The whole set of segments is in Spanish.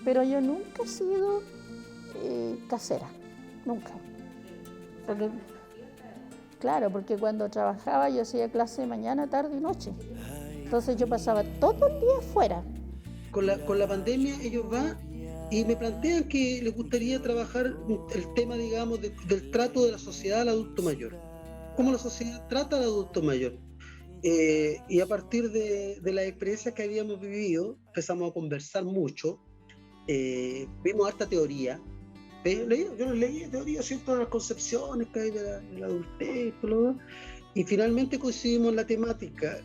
pero yo nunca he sido casera, nunca. Porque, claro, porque cuando trabajaba yo hacía clase de mañana, tarde y noche. Entonces yo pasaba todo el día afuera. Con la pandemia ellos van y me plantean que les gustaría trabajar el tema, digamos, del trato de la sociedad al adulto mayor. Cómo la sociedad trata al adulto mayor. Y a partir de las experiencias que habíamos vivido, empezamos a conversar mucho, vimos harta teoría. Yo leí teoría, ciertas las concepciones que hay de la adultez, y finalmente coincidimos en la temática.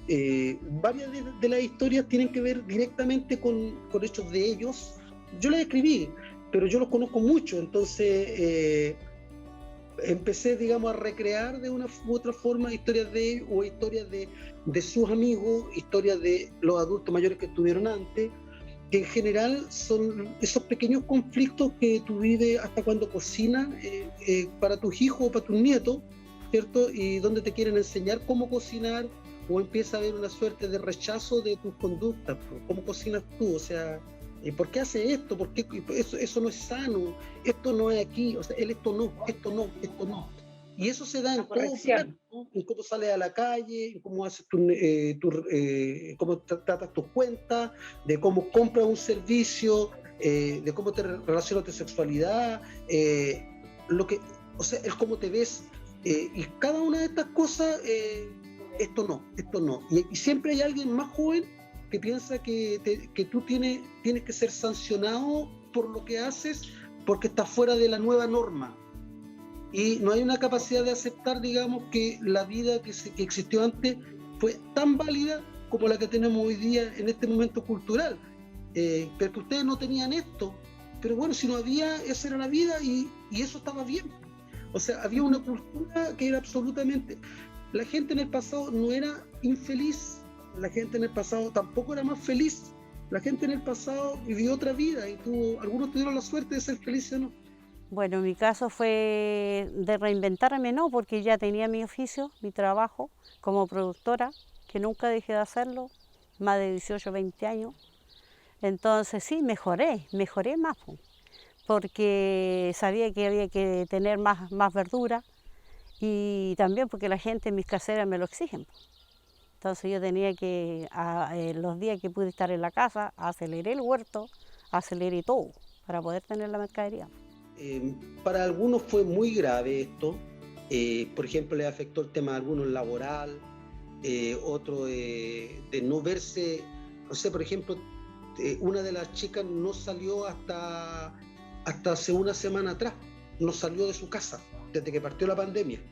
Varias de las historias tienen que ver directamente con hechos de ellos. Yo las escribí, pero yo los conozco mucho, entonces empecé, digamos, a recrear de una u otra forma historias de ellos o historias de sus amigos, historias de los adultos mayores que estuvieron antes, que en general son esos pequeños conflictos que tú vives hasta cuando cocinas para tus hijos o para tus nietos, ¿cierto? Y donde te quieren enseñar cómo cocinar o empieza a haber una suerte de rechazo de tus conductas, cómo cocinas tú, o sea, ¿por qué hace esto? ¿Por qué? Eso no es sano, esto no es aquí, o sea, esto no, esto no, esto no. Y eso se da en todo plan, ¿no? En cómo sales a la calle, en cómo haces cómo tratas tus cuentas, de cómo compras un servicio, de cómo te relacionas tu sexualidad, o sea, es cómo te ves. Y cada una de estas cosas, esto no. Y siempre hay alguien más joven que piensa que tú tienes que ser sancionado por lo que haces porque estás fuera de la nueva norma. Y no hay una capacidad de aceptar, digamos, que la vida que existió antes fue tan válida como la que tenemos hoy día en este momento cultural. Pero que ustedes no tenían esto. Pero bueno, si no había, esa era la vida y eso estaba bien. O sea, había una cultura que era absolutamente... La gente en el pasado no era infeliz, la gente en el pasado tampoco era más feliz. La gente en el pasado vivió otra vida y algunos tuvieron la suerte de ser felices o no. Bueno, mi caso fue de reinventarme, no, porque ya tenía mi oficio, mi trabajo como productora, que nunca dejé de hacerlo, más de 18, 20 años. Entonces sí, mejoré más, porque sabía que había que tener más verdura y también porque la gente, mis caseras, me lo exigen. Entonces yo tenía que, los días que pude estar en la casa, aceleré el huerto, aceleré todo para poder tener la mercadería. Para algunos fue muy grave esto, por ejemplo, le afectó el tema a algunos laboral, otro de no verse, no sé, por ejemplo, una de las chicas no salió hasta hace una semana atrás, no salió de su casa, desde que partió la pandemia.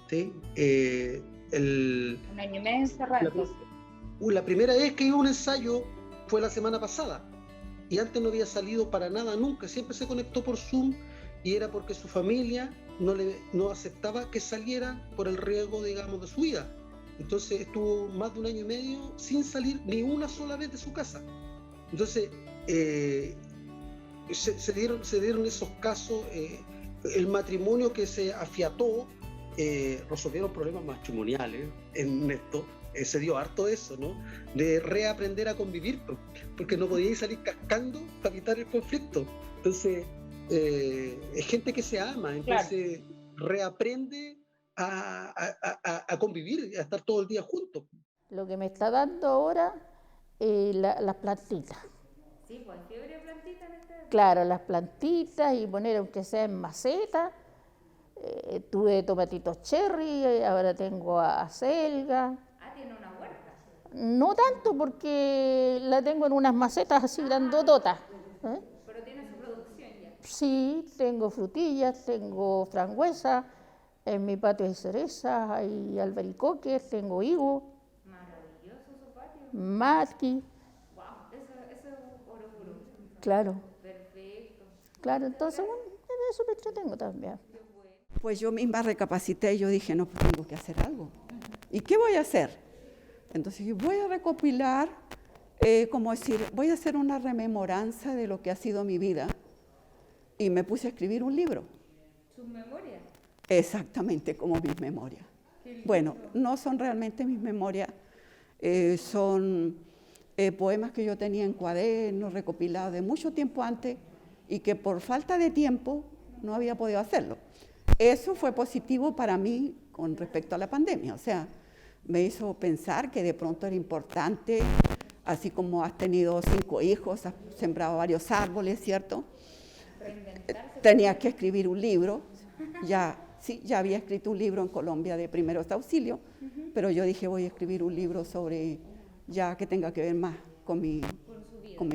¿Sí? Un año y medio encerrado. La primera vez que iba a un ensayo fue la semana pasada. Y antes no había salido para nada nunca, siempre se conectó por Zoom y era porque su familia no aceptaba que saliera por el riesgo, digamos, de su vida. Entonces estuvo más de un año y medio sin salir ni una sola vez de su casa. Entonces se dieron esos casos, el matrimonio que se afiató, resolvieron problemas matrimoniales en esto. Se dio harto eso, ¿no? De reaprender a convivir, porque no podíais salir cascando para evitar el conflicto. Entonces, es gente que se ama, entonces reaprende a convivir, a estar todo el día juntos. Lo que me está dando ahora, las plantitas. Sí, pues fiebre de plantitas en este... Claro, las plantitas y poner aunque sea en maceta. Tuve tomatitos cherry, ahora tengo acelga. ¿Tiene una huerta? No tanto porque la tengo en unas macetas así grandototas. Pero tiene su producción ya. Sí, tengo frutillas, tengo frambuesas, en mi patio hay cerezas, hay albaricoques, tengo higo. Maravilloso su patio. Marqui. Wow, eso es oro puro. Claro. Perfecto. Claro, entonces bueno, en eso me entretengo también. Pues yo misma recapacité y yo dije, no, pues tengo que hacer algo. ¿Y qué voy a hacer? Entonces yo voy a recopilar, como decir, voy a hacer una rememoranza de lo que ha sido mi vida. Y me puse a escribir un libro. ¿Sus memorias? Exactamente como mis memorias. Bueno, no son realmente mis memorias, son poemas que yo tenía en cuadernos, recopilados de mucho tiempo antes, y que por falta de tiempo no había podido hacerlo. Eso fue positivo para mí con respecto a la pandemia, o sea, me hizo pensar que de pronto era importante, así como has tenido 5 hijos, has sembrado varios árboles, ¿cierto? Tenías que escribir un libro, ya había escrito un libro en Colombia de primeros auxilios, pero yo dije voy a escribir un libro sobre, ya que tenga que ver más con mi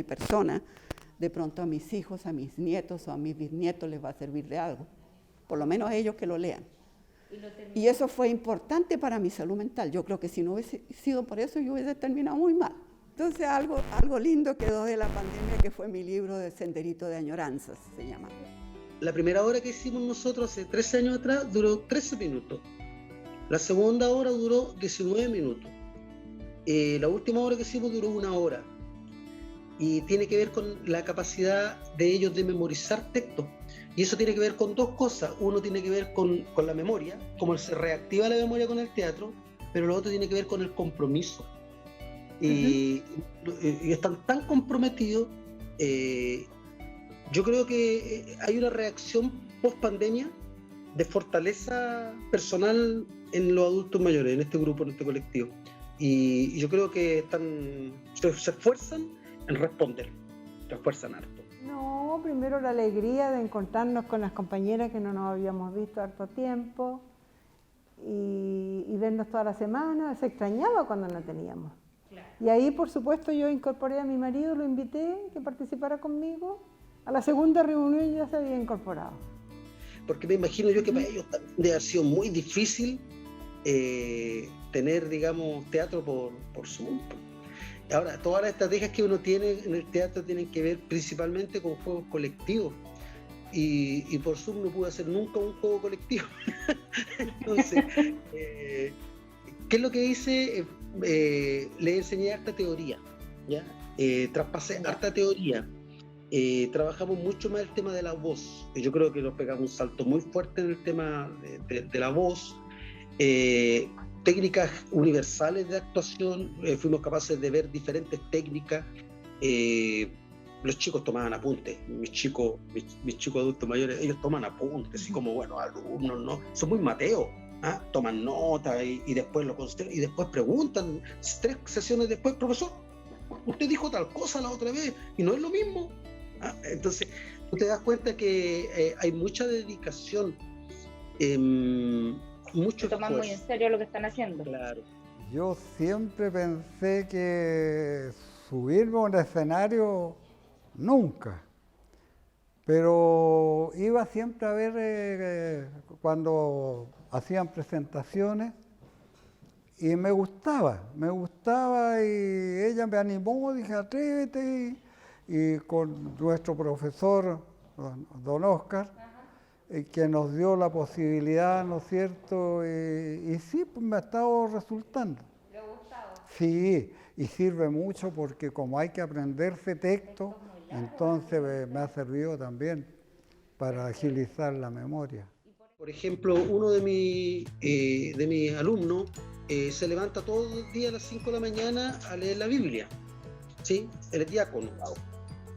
persona, de pronto a mis hijos, a mis nietos o a mis bisnietos les va a servir de algo, por lo menos a ellos que lo lean. Y eso fue importante para mi salud mental. Yo creo que si no hubiese sido por eso, yo hubiese terminado muy mal. Entonces algo lindo quedó de la pandemia, que fue mi libro de Senderito de Añoranzas, se llama. La primera hora que hicimos nosotros hace 13 años atrás duró 13 minutos. La segunda hora duró 19 minutos. La última hora que hicimos duró 1 hora. Y tiene que ver con la capacidad de ellos de memorizar textos. Y eso tiene que ver con 2 cosas. Uno tiene que ver con la memoria, cómo se reactiva la memoria con el teatro, pero lo otro tiene que ver con el compromiso. Y están tan comprometidos. Yo creo que hay una reacción post pandemia de fortaleza personal en los adultos mayores, en este grupo, en este colectivo. Y yo creo que se esfuerzan en responder, se esfuerzan harto. No, primero la alegría de encontrarnos con las compañeras que no nos habíamos visto harto tiempo y vernos toda la semana. Se extrañaba cuando no teníamos. Claro. Y ahí, por supuesto, yo incorporé a mi marido, lo invité que participara conmigo. A la segunda reunión ya se había incorporado. Porque me imagino yo que para ellos también debe haber sido muy difícil tener, digamos, teatro por Zoom. Ahora, todas las estrategias que uno tiene en el teatro tienen que ver principalmente con juegos colectivos. Y por Zoom no pude hacer nunca un juego colectivo. Entonces, ¿qué es lo que hice? Le enseñé harta teoría, ¿ya? Traspasé harta teoría. Trabajamos mucho más el tema de la voz. Yo creo que nos pegamos un salto muy fuerte en el tema de la voz. Técnicas universales de actuación, fuimos capaces de ver diferentes técnicas. Los chicos tomaban apuntes, mis chicos adultos mayores, ellos toman apuntes, así como buenos alumnos, ¿no? Son muy mateos, ¿ah? Toman nota y después lo consideran y después preguntan 3 sesiones después, profesor, usted dijo tal cosa la otra vez y no es lo mismo. ¿Ah? Entonces, tú te das cuenta que hay mucha dedicación, mucho toman esfuerzo. muy en serio lo que están haciendo. Claro. Yo siempre pensé que subirme a un escenario nunca, pero iba siempre a ver cuando hacían presentaciones y me gustaba y ella me animó, dije atrévete y con nuestro profesor don Oscar, que nos dio la posibilidad, ¿no es cierto? Y sí, pues me ha estado resultando. ¿Le ha gustado? Sí, y sirve mucho porque como hay que aprenderse texto, entonces me ha servido también para agilizar la memoria. Por ejemplo, uno de mis alumnos se levanta todos los días a las 5 de la mañana a leer la Biblia, ¿sí? Él es diácono,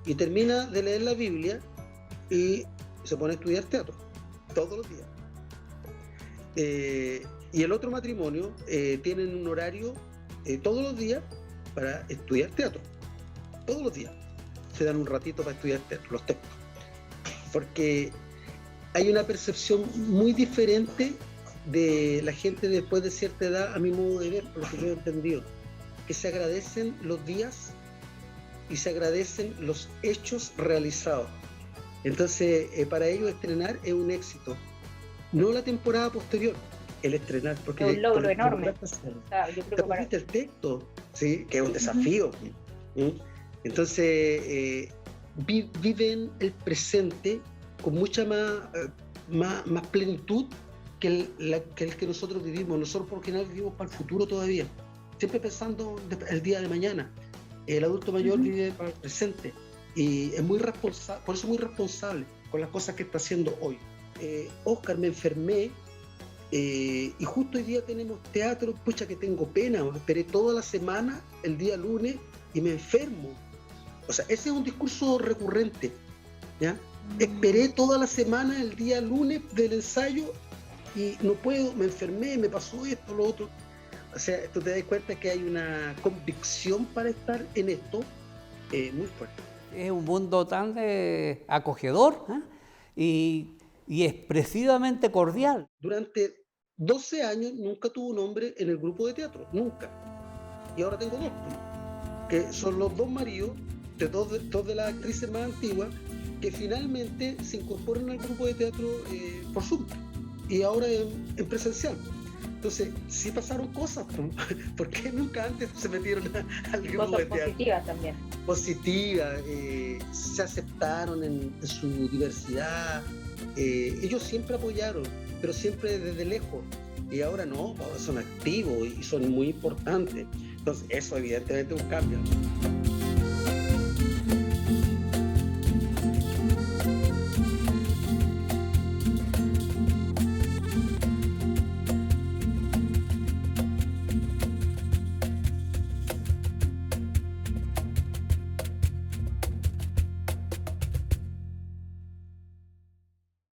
y termina de leer la Biblia y se pone a estudiar teatro todos los días. Y el otro matrimonio tienen un horario todos los días para estudiar teatro, todos los días se dan un ratito para estudiar teatro, los textos, porque hay una percepción muy diferente de la gente después de cierta edad, a mi modo de ver, por lo que yo he entendido, que se agradecen los días y se agradecen los hechos realizados. Entonces, para ellos estrenar es un éxito, no la temporada posterior, el estrenar, porque es un logro enorme. Yo creo que el texto, ¿sí? Que es un desafío. Entonces, viven el presente con mucha más plenitud que el que nosotros vivimos. Nosotros por lo general vivimos para el futuro todavía, siempre pensando el día de mañana. El adulto mayor vive para el presente y es muy responsable, por eso muy responsable con las cosas que está haciendo hoy. Oscar, me enfermé y justo hoy día tenemos teatro, pucha que tengo pena, esperé toda la semana, el día lunes, y me enfermo. O sea, ese es un discurso recurrente, ¿ya? Esperé toda la semana el día lunes del ensayo y no puedo, me enfermé, me pasó esto, lo otro. O sea, tú te das cuenta que hay una convicción para estar en esto muy fuerte. Es un mundo tan acogedor, y expresivamente cordial. Durante 12 años nunca tuve un hombre en el grupo de teatro, nunca. Y ahora tengo dos, que son los dos maridos de dos de las actrices más antiguas, que finalmente se incorporan al grupo de teatro por Zoom y ahora en presencial. Entonces, sí pasaron cosas. ¿Por qué nunca antes se metieron al grupo Cosas de teatro? positivas también. Positivas, se aceptaron en su diversidad. Ellos siempre apoyaron, pero siempre desde lejos. Y ahora no, ahora son activos y son muy importantes. Entonces, eso evidentemente es un cambio.